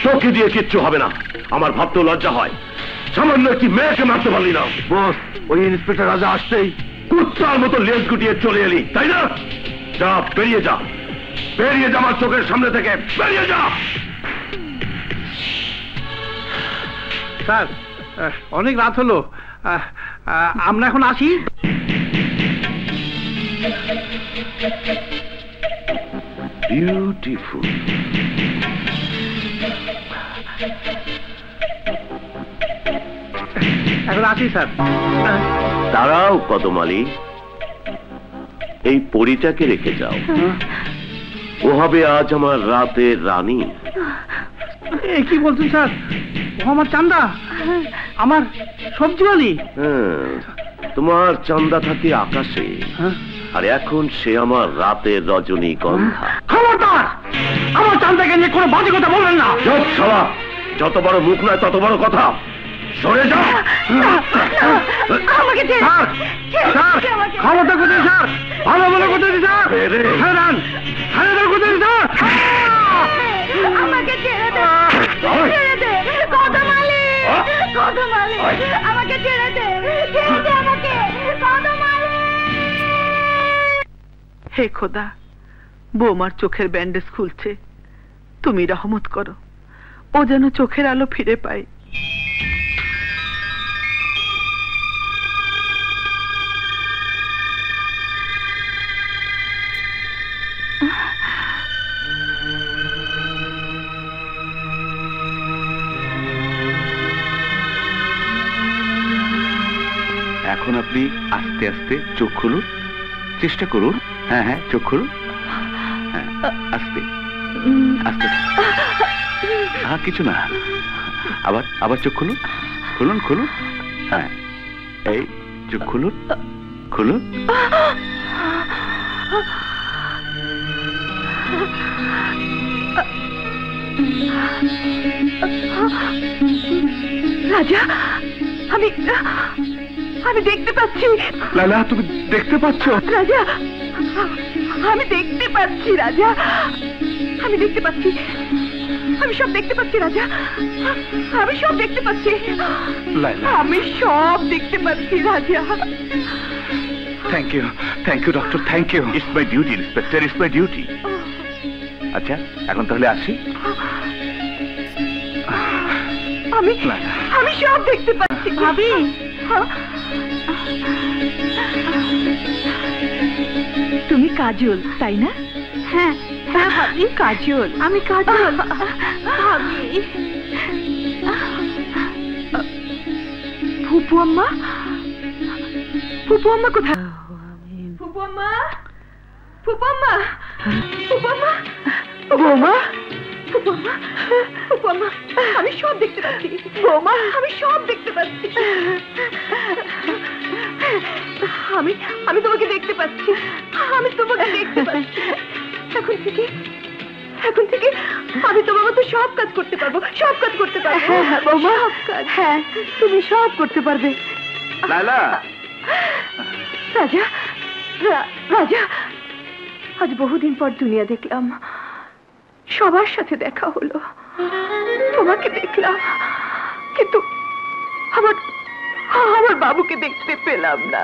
তোকে দিয়ে কিচ্ছু হবে না। আমার ভাবতেও লজ্জা হয়, সামান্য একটি মেয়েকে মারতে পারলি না। বস, ওই ইন্সপেক্টর রাজা আসতেই কুত্তার মতো লেজ গুটিয়ে চলে এলি, তাই না? যা, বেরিয়ে যা, বেরিয়ে যা আমার চোখের সামনে থেকে, বেরিয়ে যা। স্যার, অনেক রাত হলো, আমরা এখন আসি। বিউটিফুল। এখন আসি স্যার। দাঁড়াও কদমালি, এই পরীটাকে রেখে যাও, ও হবে আজ আমার রাতের রানী। কি বলছেন স্যার? ও আমার চান্দা, আমার সবজিওয়ালি। তোমার চান্দা থাকে আকাশে, আর এখন সে আমার রাতের রজনীগন্ধা। খবরদার, আমার চান্দাকে নিয়ে কোনো বাজে কথা বলবেন না। চুপ শালা, যত বড় মুখ নয় তত বড় কথা। সরে যাও। খবরটা কোথায় স্যার? ভালো বলে কোথায় স্যার? কোথায় স্যার? আমাকে ছেড়ে দে, ছেড়ে দে কদমালি, কদমালি, আমাকে ছেড়ে দে, ছেড়ে দে আমাকে কদমালি। হে খোদা, বৌমার চোখের ব্যান্ডেজ খুলছে, তুমি রহমত করো, ও যেন চোখের আলো ফিরে পায়। এখন আপনি আস্তে আস্তে চোখ খুলুন, চেষ্টা করুন। হ্যাঁ হ্যাঁ, চোখ খুলুন। হ্যাঁ, আস্তে আস্তে। হ্যাঁ, কিছু না। আবার আবার চোখ খুলুন, খুলুন খুলুন। হ্যাঁ, এই চোখ খুলুন, খুলুন। রাজা, আমি আমি দেখতে পাচ্ছি। লালা, তুমি দেখতে পাচ্ছ? রাজা, আমি দেখতে পাচ্ছি। রাজা, আমি দেখতে পাচ্ছি, আমি সব দেখতে পাচ্ছি। রাজা, আমি সব দেখতে পাচ্ছি, আমি সব দেখতে পাচ্ছি। Raja, thank you doctor, thank you. It's my duty inspector, it's my duty. আচ্ছা, এখন তাহলে আসি। আমি সব দেখতে পাচ্ছি। ভাবি, তুমি কাজল, তাই না? হ্যাঁ হ্যাঁ ভাবি, কাজল। আমি কাজল। ভাবি, ফুপু আম্মা, ফুপু আম্মা কোথায়? ফুপু আম্মা, ফুপু আম্মা, ফুপু আম্মা, বৌমা, ফুপু আম্মা, ফুপু আম্মা, আমি সব দেখতে পাচ্ছি। বৌমা, আমি সব দেখতে পাচ্ছি। আমি আমি তোমাকে দেখতে পাচ্ছি, আমি তোমাকে দেখতে পাচ্ছি। এখন থেকে আমি তোমার মতো সব কাজ করতে পারবো, সব কাজ করতে পারবো। হ্যাঁ বৌমা, হ্যাঁ, তুমি সব করতে পারবে। লালা, রাজা, রাজা, আজ বহুদিন পর দুনিয়া দেখলাম, সবার সাথে দেখা হলো, তোমাকে দেখলাম, কিন্তু আমার বাবুকে দেখতে পেলাম না।